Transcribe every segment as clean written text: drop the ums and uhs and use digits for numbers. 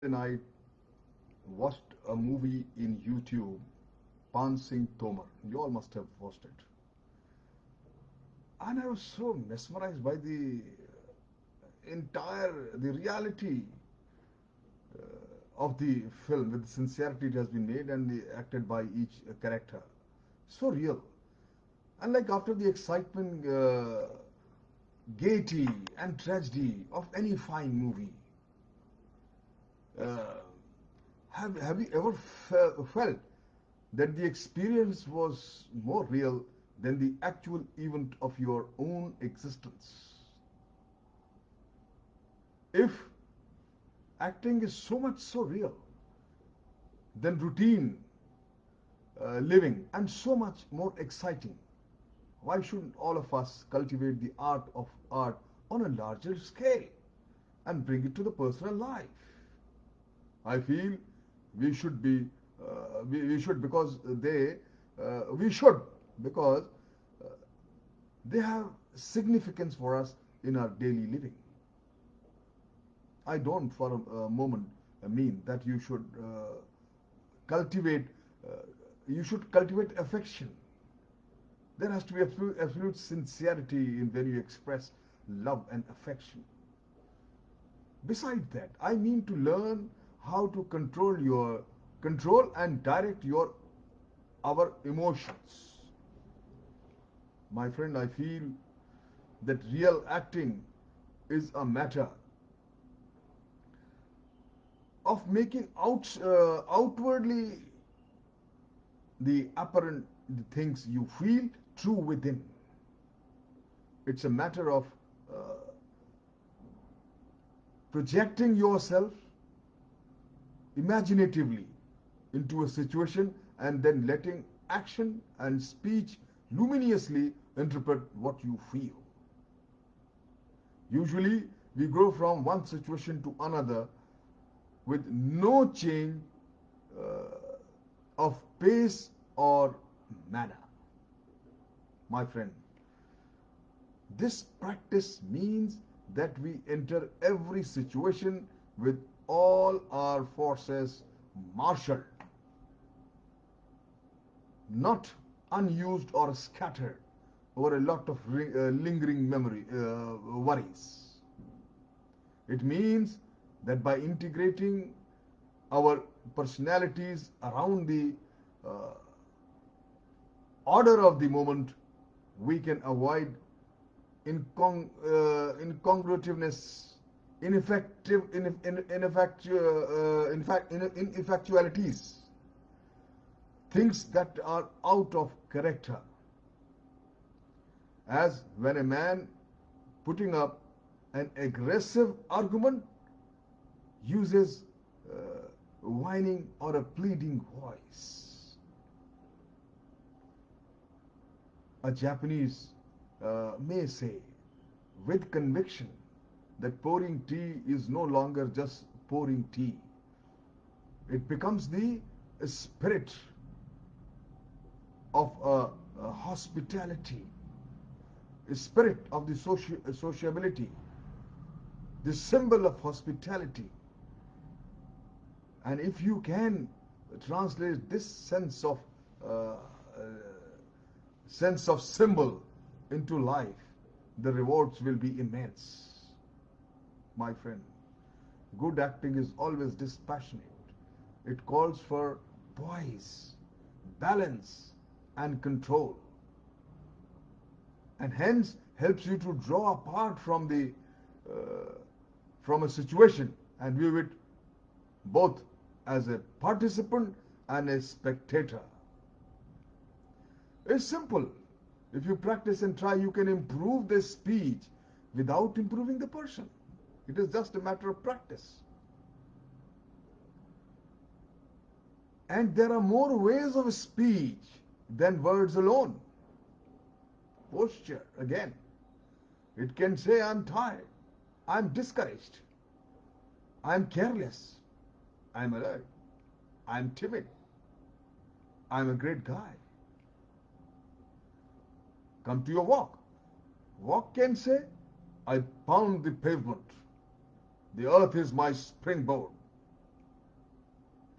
Yesterday night, watched a movie in YouTube, Pan Singh Tomar. You all must have watched it. And I was so mesmerized by the reality of the film, with the sincerity it has been made and acted by each character. So real. And like after the excitement, gaiety, and tragedy of any fine movie, uh, have you ever felt that the experience was more real than the actual event of your own existence? If acting is so much so real than routine living and so much more exciting, why shouldn't all of us cultivate the art of art on a larger scale and bring it to the personal life? I feel we should be, we should because we should because uh, they have significance for us in our daily living. I don't for a moment mean that cultivate, uh, you should cultivate affection. There has to be absolute sincerity in when you express love and affection. Besides that, I mean to learn how to control and direct your our emotions. My friend, I feel that real acting is a matter of making outwardly the apparent the things you feel true within. It's a matter of uh, projecting yourself imaginatively into a situation and then letting action and speech luminously interpret what you feel. Usually, we go from one situation to another with no change of pace or manner. My friend, this practice means that we enter every situation with all our forces marshaled, not unused or scattered over a lot of lingering memory worries. It means that by integrating our personalities around the uh, order of the moment, we can avoid incongruitiveness, ineffectualities, things that are out of character, as when a man putting up an aggressive argument uses uh, whining or a pleading voice. A Japanese may say with conviction that pouring tea is no longer just pouring tea. It becomes the spirit of a hospitality, a spirit of the sociability, the symbol of hospitality. And if you can translate this uh, sense of symbol into life, the rewards will be immense. My friend, good acting is always dispassionate. It calls for poise, balance, and control, and hence helps you to draw apart uh, from a situation and view it both as a participant and a spectator. It's simple. If you practice and try, you can improve the speech without improving the person. It is just a matter of practice. And there are more ways of speech than words alone. Posture, again. It can say, I'm tired, I'm discouraged, I'm careless, I'm alert, I'm timid, I'm a great guy. Come to your walk. Walk can say, I pound the pavement. The earth is my springboard.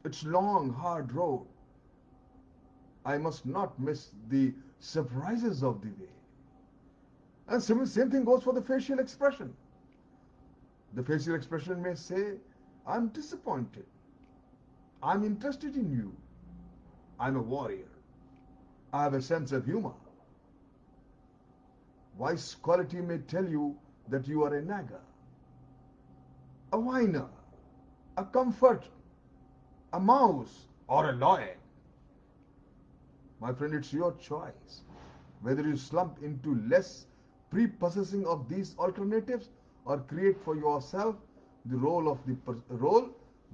It's long, hard road. I must not miss the surprises of the way. And same thing goes for the facial expression. The facial expression may say, I'm disappointed. I'm interested in you. I'm a warrior. I have a sense of humor. Voice quality may tell you that you are a nagger, a whiner, a comfort, a mouse, or a lion. My friend, it's your choice whether you slump into less prepossessing of these alternatives or create for yourself the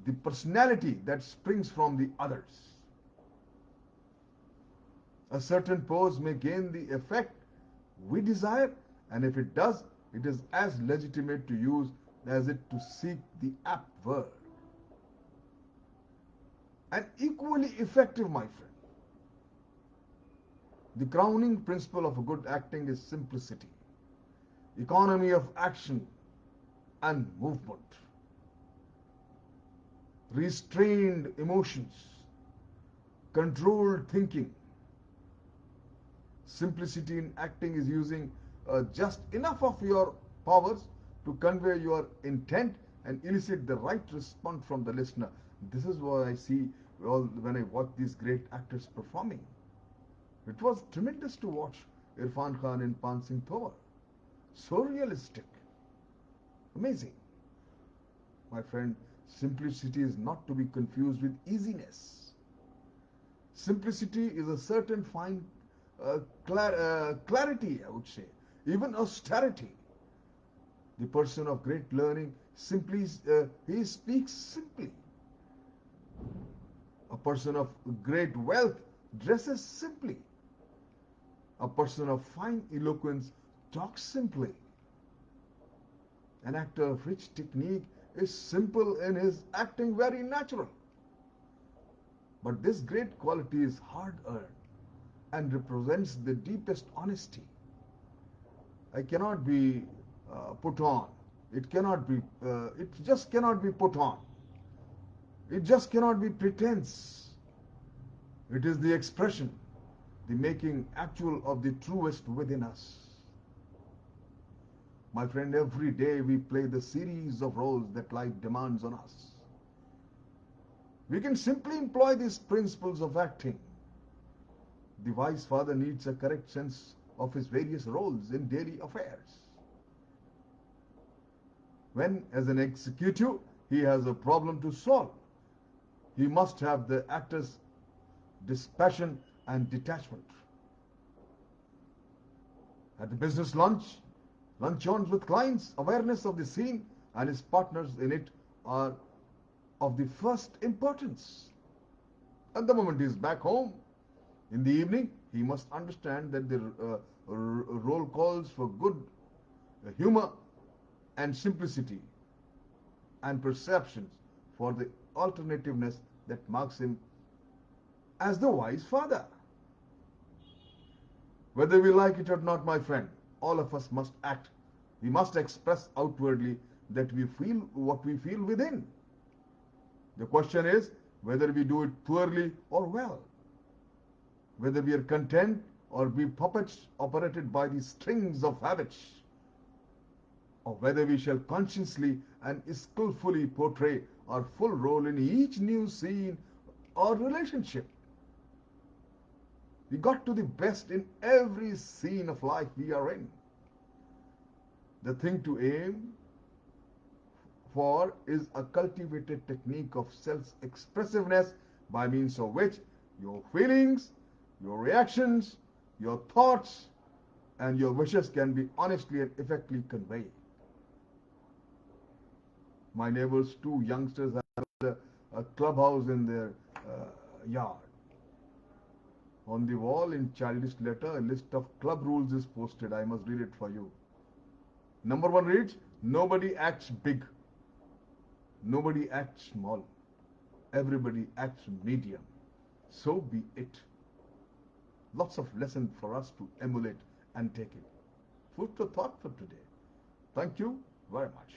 the personality that springs from the others. A certain pose may gain the effect we desire, and if it does, it is as legitimate to use as it to seek the apt word. And equally effective, my friend. The crowning principle of good acting is simplicity, economy of action and movement, restrained emotions, controlled thinking. Simplicity in acting is using just enough of your powers to convey your intent and elicit the right response from the listener. This is what I see when I watch these great actors performing. It was tremendous to watch Irfan Khan in Pan Singh Thaur. So realistic. Amazing. My friend, simplicity is not to be confused with easiness. Simplicity is a certain fine clarity, I would say, even austerity. The person of great learning simply he speaks simply. A person of great wealth dresses simply. A person of fine eloquence talks simply. An actor of rich technique is simple in his acting, very natural. But this great quality is hard earned and represents the deepest honesty. I cannot be put on. It just cannot be put on. It just cannot be pretense. It is the expression, the making actual of the truest within us. My friend, every day we play the series of roles that life demands on us. We can simply employ these principles of acting. The wise father needs a correct sense of his various roles in daily affairs. When, as an executive, he has a problem to solve, he must have the actor's dispassion and detachment. At the business luncheons with clients, awareness of the scene and his partners in it are of the first importance. At the moment he is back home, in the evening, he must understand that the role calls for good humor and simplicity and perceptions for the alternativeness that marks him as the wise father. Whether we like it or not, my friend, all of us must act. We must express outwardly that we feel what we feel within. The question is whether we do it poorly or well. Whether we are content or be puppets operated by the strings of habits, or whether we shall consciously and skillfully portray our full role in each new scene or relationship. We got to the best in every scene of life we are in. The thing to aim for is a cultivated technique of self-expressiveness by means of which your feelings, your reactions, your thoughts, and your wishes can be honestly and effectively conveyed. My neighbors, two youngsters, have a clubhouse in their yard. On the wall, in childish letter, a list of club rules is posted. I must read it for you. Number one reads, nobody acts big. Nobody acts small. Everybody acts medium. So be it. Lots of lesson for us to emulate and take it. Food for thought for today. Thank you very much.